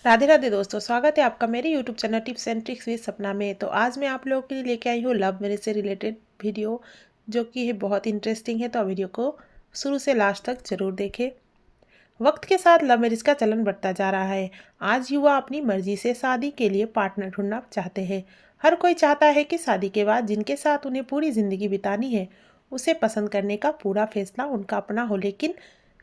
राधे राधे दोस्तों, स्वागत है आपका मेरे YouTube channel tips and tricks with सपना में। तो आज मैं आप लोगों के लिए लेके आई हूँ लव मैरिज से रिलेटेड वीडियो, जो कि है बहुत इंटरेस्टिंग है। तो वीडियो को शुरू से लास्ट तक जरूर देखें। वक्त के साथ लव मैरिज का चलन बढ़ता जा रहा है। आज युवा अपनी मर्जी से शादी के लिए पार्टनर ढूंढना चाहते हैं। हर कोई चाहता है कि शादी के बाद जिनके साथ उन्हें पूरी जिंदगी बितानी है, उसे पसंद करने का पूरा फैसला उनका अपना हो। लेकिन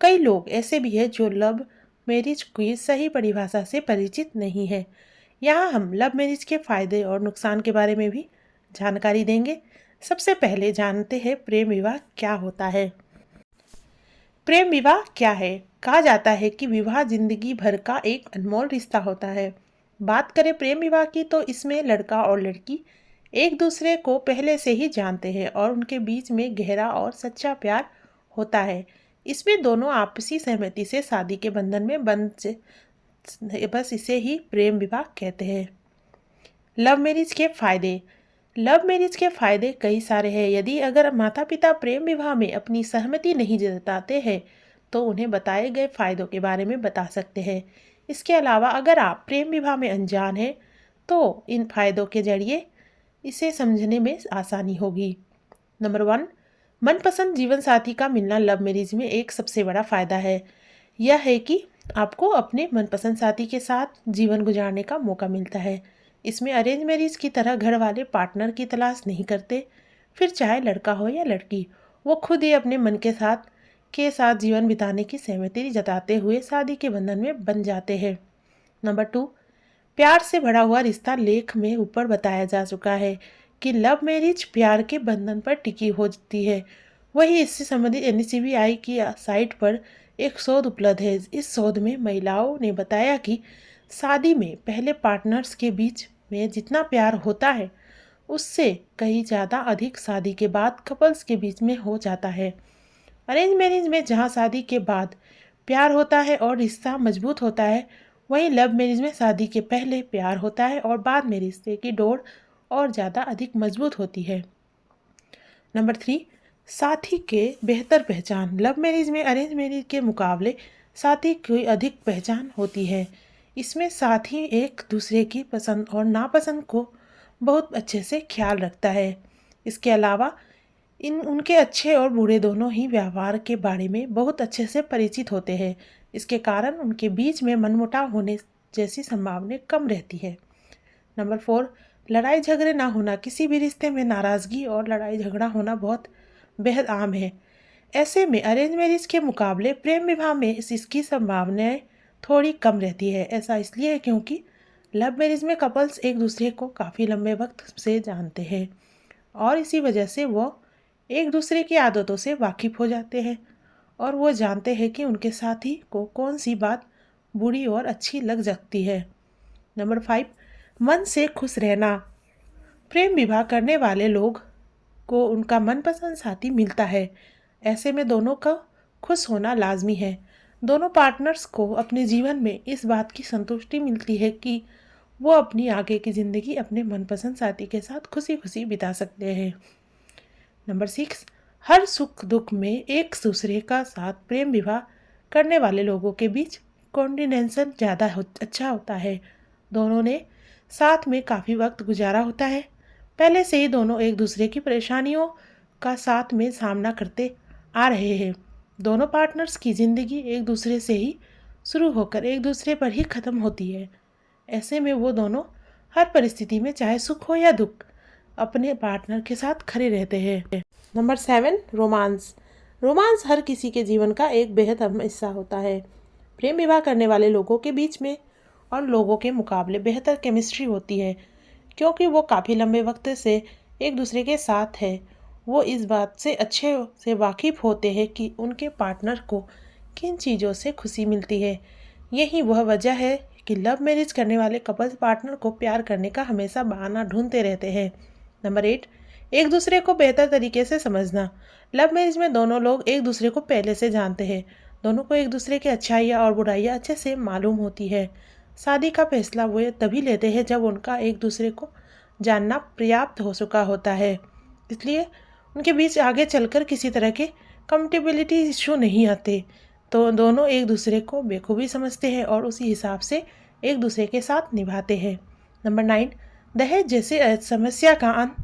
कई लोग ऐसे भी हैं जो लव मैरिज की सही परिभाषा से परिचित नहीं है। यहाँ हम लव मैरिज के फायदे और नुकसान के बारे में भी जानकारी देंगे। सबसे पहले जानते हैं प्रेम विवाह क्या होता है। प्रेम विवाह क्या है? कहा जाता है कि विवाह जिंदगी भर का एक अनमोल रिश्ता होता है। बात करें प्रेम विवाह की, तो इसमें लड़का और लड़की एक दूसरे को पहले से ही जानते हैं और उनके बीच में गहरा और सच्चा प्यार होता है। इसमें दोनों आपसी सहमति से शादी के बंधन में बस इसे ही प्रेम विवाह कहते हैं। लव मैरिज के फायदे। लव मैरिज के फायदे कई सारे हैं। यदि अगर माता पिता प्रेम विवाह में अपनी सहमति नहीं जताते हैं, तो उन्हें बताए गए फायदों के बारे में बता सकते हैं। इसके अलावा अगर आप प्रेम विवाह में अनजान हैं, तो इन फायदों के जरिए इसे समझने में आसानी होगी। नंबर 1, मनपसंद जीवन साथी का मिलना लव मैरिज में एक सबसे बड़ा फायदा है। यह है कि आपको अपने मनपसंद साथी के साथ जीवन गुजारने का मौका मिलता है। इसमें अरेंज मैरिज की तरह घर वाले पार्टनर की तलाश नहीं करते। फिर चाहे लड़का हो या लड़की, वो खुद ही अपने मन के साथ जीवन बिताने की सहमति जताते हुए शादी के बंधन में बन जाते हैं। नंबर 2, प्यार से भरा हुआ रिश्ता। लेख में ऊपर बताया जा चुका है कि लव मैरिज प्यार के बंधन पर टिकी होती है। वही इससे संबंधित NCBI की साइट पर एक शोध उपलब्ध है। इस शोध में महिलाओं ने बताया कि शादी में पहले पार्टनर्स के बीच में जितना प्यार होता है, उससे कहीं ज़्यादा अधिक शादी के बाद कपल्स के बीच में हो जाता है। अरेंज मैरिज में जहाँ शादी के बाद प्यार होता है और रिश्ता मजबूत होता है, वहीं लव मैरिज में शादी के पहले प्यार होता है और बाद में रिश्ते की डोर और ज़्यादा अधिक मजबूत होती है। नंबर 3, साथी के बेहतर पहचान। लव मैरिज में अरेंज मैरिज के मुकाबले साथी की अधिक पहचान होती है। इसमें साथी एक दूसरे की पसंद और नापसंद को बहुत अच्छे से ख्याल रखता है। इसके अलावा उनके अच्छे और बुरे दोनों ही व्यवहार के बारे में बहुत अच्छे से परिचित होते हैं। इसके कारण उनके बीच में मनमुटाव होने जैसी संभावना कम रहती है। नंबर 4, लड़ाई झगड़े ना होना। किसी भी रिश्ते में नाराज़गी और लड़ाई झगड़ा होना बहुत बेहद आम है। ऐसे में अरेंज मैरिज के मुकाबले प्रेम विवाह में इसकी संभावनाएं थोड़ी कम रहती है। ऐसा इसलिए है क्योंकि लव मैरिज में कपल्स एक दूसरे को काफ़ी लंबे वक्त से जानते हैं और इसी वजह से वो एक दूसरे की आदतों से वाकिफ़ हो जाते हैं और वो जानते हैं कि उनके साथी को कौन सी बात बुरी और अच्छी लग सकती है। नंबर 5, मन से खुश रहना। प्रेम विवाह करने वाले लोग को उनका मनपसंद साथी मिलता है। ऐसे में दोनों का खुश होना लाजमी है। दोनों पार्टनर्स को अपने जीवन में इस बात की संतुष्टि मिलती है कि वो अपनी आगे की ज़िंदगी अपने मनपसंद साथी के साथ खुशी खुशी बिता सकते हैं। नंबर 6, हर सुख दुख में एक दूसरे का साथ प्रेम विवाह करने वाले लोगों के बीच कोऑर्डिनेशन ज़्यादा अच्छा होता है। दोनों ने साथ में काफ़ी वक्त गुजारा होता है। पहले से ही दोनों एक दूसरे की परेशानियों का साथ में सामना करते आ रहे हैं। दोनों पार्टनर्स की ज़िंदगी एक दूसरे से ही शुरू होकर एक दूसरे पर ही ख़त्म होती है। ऐसे में वो दोनों हर परिस्थिति में, चाहे सुख हो या दुख, अपने पार्टनर के साथ खड़े रहते हैं। Number 7, romance. रोमांस हर किसी के जीवन का एक बेहद अहम हिस्सा होता है। प्रेम विवाह करने वाले लोगों के बीच में और लोगों के मुकाबले बेहतर केमिस्ट्री होती है, क्योंकि वो काफ़ी लंबे वक्त से एक दूसरे के साथ है। वो इस बात से अच्छे से वाकिफ़ होते हैं कि उनके पार्टनर को किन चीज़ों से खुशी मिलती है। यही वह वजह है कि लव मैरिज करने वाले कपल्स पार्टनर को प्यार करने का हमेशा बहाना ढूंढते रहते हैं। नंबर 8, एक दूसरे को बेहतर तरीके से समझना। लव मैरिज में दोनों लोग एक दूसरे को पहले से जानते हैं। दोनों को एक दूसरे की अच्छाइयाँ और बुराइयाँ अच्छे से मालूम होती है। शादी का फैसला वो तभी लेते हैं जब उनका एक दूसरे को जानना पर्याप्त हो चुका होता है। इसलिए उनके बीच आगे चलकर किसी तरह के कंपेटिबिलिटी इशू नहीं आते। तो दोनों एक दूसरे को बेखूबी समझते हैं और उसी हिसाब से एक दूसरे के साथ निभाते हैं। नंबर 9, दहेज जैसे समस्या का अंत।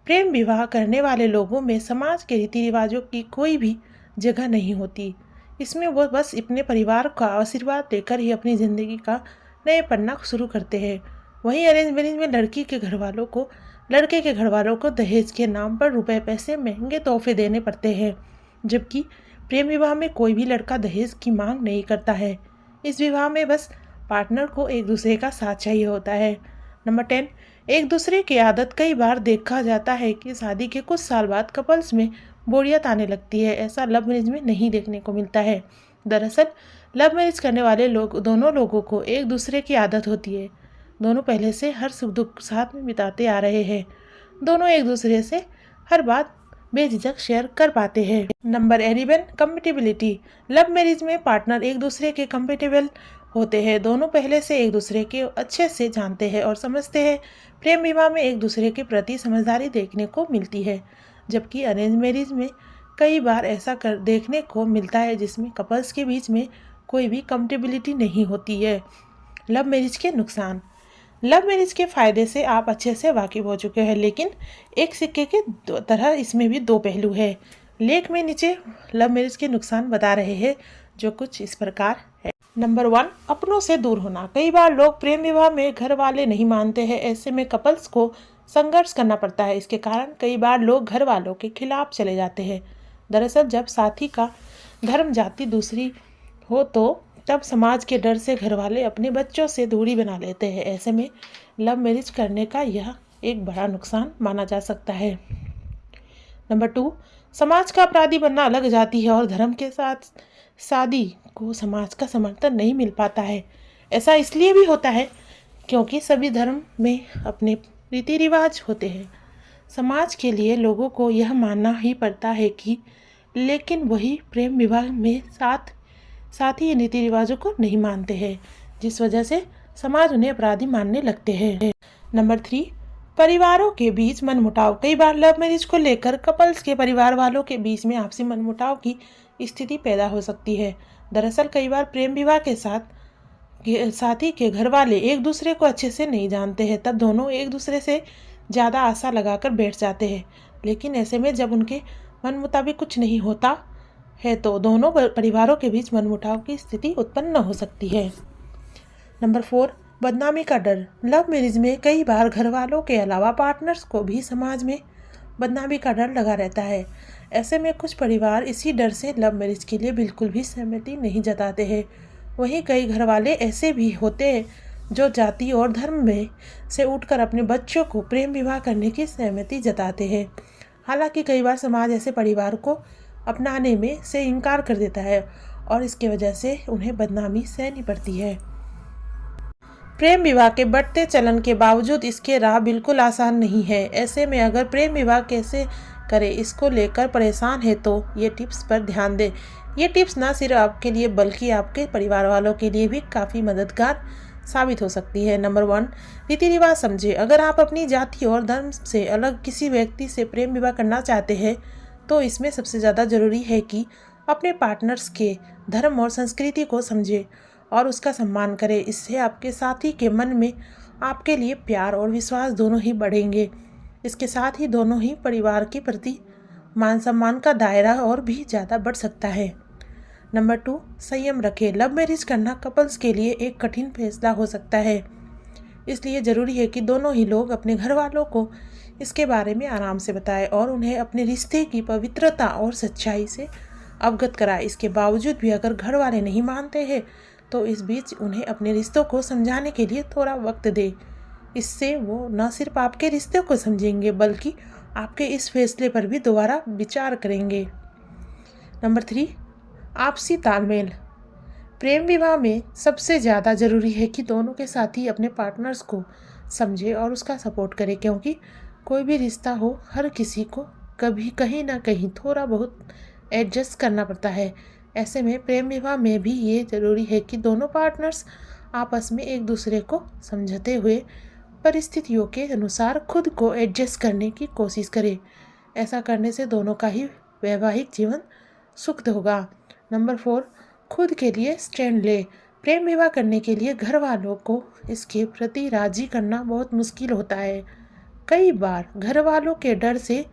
प्रेम विवाह करने वाले लोगों में समाज के रीति रिवाजों की कोई भी जगह नहीं होती। इसमें वो बस अपने परिवार का आशीर्वाद लेकर ही अपनी ज़िंदगी का नए पन्ना शुरू करते हैं। वहीं अरेंज मैरिज में लड़के के घर वालों को दहेज के नाम पर रुपए पैसे महंगे तोहफे देने पड़ते हैं, जबकि प्रेम विवाह में कोई भी लड़का दहेज की मांग नहीं करता है। इस विवाह में बस पार्टनर को एक दूसरे का साथ चाहिए होता है। नंबर 10, एक दूसरे की आदत। कई बार देखा जाता है कि शादी के कुछ साल बाद कपल्स में बोरियत आने लगती है। ऐसा लव मैरिज में नहीं देखने को मिलता है। दरअसल लव मैरिज करने वाले दोनों लोगों को एक दूसरे की आदत होती है। दोनों पहले से हर सुख दुख साथ में बिताते आ रहे हैं। दोनों एक दूसरे से हर बात बेझिझक शेयर कर पाते हैं। Number 11, compatibility. लव मैरिज में पार्टनर एक दूसरे के कंपेटेबल होते हैं। दोनों पहले से एक दूसरे के अच्छे से जानते हैं और समझते हैं। प्रेम विवाह में एक दूसरे के प्रति समझदारी देखने को मिलती है, जबकि अरेंज मैरिज में कई बार ऐसा देखने को मिलता है जिसमें कपल्स के बीच में कोई भी कंपेटिबिलिटी नहीं होती है। लव मैरिज के नुकसान। लव मैरिज के फ़ायदे से आप अच्छे से वाकिफ हो चुके हैं, लेकिन एक सिक्के के दो तरह इसमें भी दो पहलू है। लेख में नीचे लव मैरिज के नुकसान बता रहे हैं, जो कुछ इस प्रकार है। नंबर 1, अपनों से दूर होना। कई बार लोग प्रेम विवाह में घर वाले नहीं मानते हैं। ऐसे में कपल्स को संघर्ष करना पड़ता है। इसके कारण कई बार लोग घर वालों के खिलाफ चले जाते हैं। दरअसल जब साथी का धर्म जाति दूसरी हो तो तब समाज के डर से घर वाले अपने बच्चों से दूरी बना लेते हैं। ऐसे में लव मैरिज करने का यह एक बड़ा नुकसान माना जा सकता है। नंबर 2, समाज का अपराधी बनना। अलग जाति है और धर्म के साथ शादी को समाज का समर्थन नहीं मिल पाता है। ऐसा इसलिए भी होता है क्योंकि सभी धर्म में अपने रीति रिवाज होते हैं। समाज के लिए लोगों को यह मानना ही पड़ता है कि, लेकिन वही प्रेम विवाह में साथ ही रीति रिवाजों को नहीं मानते हैं, जिस वजह से समाज उन्हें अपराधी मानने लगते हैं। नंबर 3, परिवारों के बीच मनमुटाव। कई बार लव मैरिज को लेकर कपल्स के परिवार वालों के बीच में आपसी मनमुटाव की स्थिति पैदा हो सकती है। दरअसल कई बार प्रेम विवाह के साथी के घर वाले एक दूसरे को अच्छे से नहीं जानते हैं, तब दोनों एक दूसरे से ज़्यादा आशा लगाकर बैठ जाते हैं। लेकिन ऐसे में जब उनके मन मुताबिक कुछ नहीं होता है तो दोनों परिवारों के बीच मनमुटाव की स्थिति उत्पन्न हो सकती है। नंबर 4, बदनामी का डर। लव मैरिज में कई बार घर वालों के अलावा पार्टनर्स को भी समाज में बदनामी का डर लगा रहता है। ऐसे में कुछ परिवार इसी डर से लव मैरिज के लिए बिल्कुल भी सहमति नहीं जताते हैं। वहीं कई घर वाले ऐसे भी होते हैं जो जाति और धर्म में से उठकर अपने बच्चों को प्रेम विवाह करने की सहमति जताते हैं। हालांकि कई बार समाज ऐसे परिवार को अपनाने में से इनकार कर देता है और इसके वजह से उन्हें बदनामी सहनी पड़ती है। प्रेम विवाह के बढ़ते चलन के बावजूद इसके राह बिल्कुल आसान नहीं है। ऐसे में अगर प्रेम विवाह कैसे करें इसको लेकर परेशान है तो ये टिप्स पर ध्यान दें। ये टिप्स ना सिर्फ आपके लिए बल्कि आपके परिवार वालों के लिए भी काफ़ी मददगार साबित हो सकती है। नंबर 1, रीति रिवाज समझे। अगर आप अपनी जाति और धर्म से अलग किसी व्यक्ति से प्रेम विवाह करना चाहते हैं तो इसमें सबसे ज़्यादा ज़रूरी है कि अपने पार्टनर्स के धर्म और संस्कृति को समझें और उसका सम्मान करें। इससे आपके साथी के मन में आपके लिए प्यार और विश्वास दोनों ही बढ़ेंगे। इसके साथ ही दोनों ही परिवार के प्रति मान सम्मान का दायरा और भी ज़्यादा बढ़ सकता है। नंबर 2, संयम रखें। लव मैरिज करना कपल्स के लिए एक कठिन फैसला हो सकता है, इसलिए ज़रूरी है कि दोनों ही लोग अपने घर वालों को इसके बारे में आराम से बताएं और उन्हें अपने रिश्ते की पवित्रता और सच्चाई से अवगत कराएं। इसके बावजूद भी अगर घर वाले नहीं मानते हैं तो इस बीच उन्हें अपने रिश्तों को समझाने के लिए थोड़ा वक्त दें। इससे वो न सिर्फ आपके रिश्ते को समझेंगे बल्कि आपके इस फैसले पर भी दोबारा विचार करेंगे। नंबर 3, आपसी तालमेल। प्रेम विवाह में सबसे ज़्यादा ज़रूरी है कि दोनों के साथी अपने पार्टनर्स को समझे और उसका सपोर्ट करे, क्योंकि कोई भी रिश्ता हो हर किसी को कभी कहीं ना कहीं थोड़ा बहुत एडजस्ट करना पड़ता है। ऐसे में प्रेम विवाह में भी ये ज़रूरी है कि दोनों पार्टनर्स आपस में एक दूसरे को समझते हुए परिस्थितियों के अनुसार खुद को एडजस्ट करने की कोशिश करें। ऐसा करने से दोनों का ही वैवाहिक जीवन सुखद होगा। नंबर 4, खुद के लिए स्टैंड ले। प्रेम विवाह करने के लिए घर वालों को इसके प्रति राजी करना बहुत मुश्किल होता है। कई बार घर वालों के डर से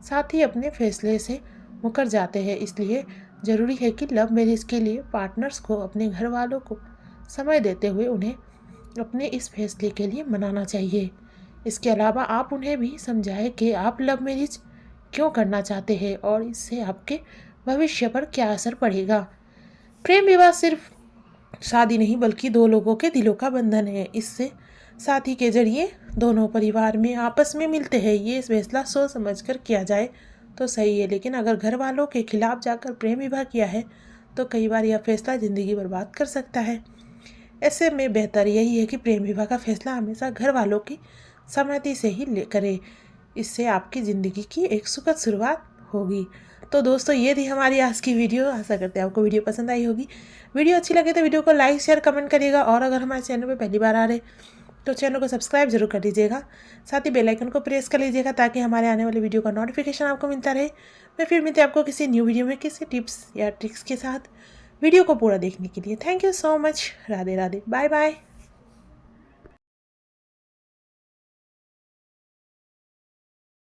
साथी अपने फैसले से मुकर जाते हैं। इसलिए ज़रूरी है कि लव मैरिज के लिए पार्टनर्स को अपने घर वालों को समय देते हुए उन्हें अपने इस फैसले के लिए मनाना चाहिए। इसके अलावा आप उन्हें भी समझाएं कि आप लव मैरिज क्यों करना चाहते हैं और इससे आपके भविष्य पर क्या असर पड़ेगा। प्रेम विवाह सिर्फ शादी नहीं बल्कि दो लोगों के दिलों का बंधन है। इससे साथी के जरिए दोनों परिवार में आपस में मिलते हैं। ये फैसला सोच समझ कर किया जाए तो सही है, लेकिन अगर घर वालों के खिलाफ जाकर प्रेम विवाह किया है तो कई बार यह फैसला ज़िंदगी बर्बाद कर सकता है। ऐसे में बेहतर यही है कि प्रेम विवाह का फैसला हमेशा घर वालों की सहमति से ही करें। इससे आपकी ज़िंदगी की एक सुखद शुरुआत होगी। तो दोस्तों, ये थी हमारी आज की वीडियो। आशा करते हैं आपको वीडियो पसंद आई होगी। वीडियो अच्छी लगे तो वीडियो को लाइक शेयर कमेंट करिएगा, और अगर हमारे चैनल पर पहली बार आ रहे तो चैनल को सब्सक्राइब जरूर कर लीजिएगा। साथ ही बेल आइकन को प्रेस कर लीजिएगा ताकि हमारे आने वाले वीडियो का नोटिफिकेशन आपको मिलता रहे। मैं फिर मिलते हैं आपको किसी न्यू वीडियो में किसी टिप्स या ट्रिक्स के साथ। वीडियो को पूरा देखने के लिए thank you so much. Radhe Radhe, bye bye.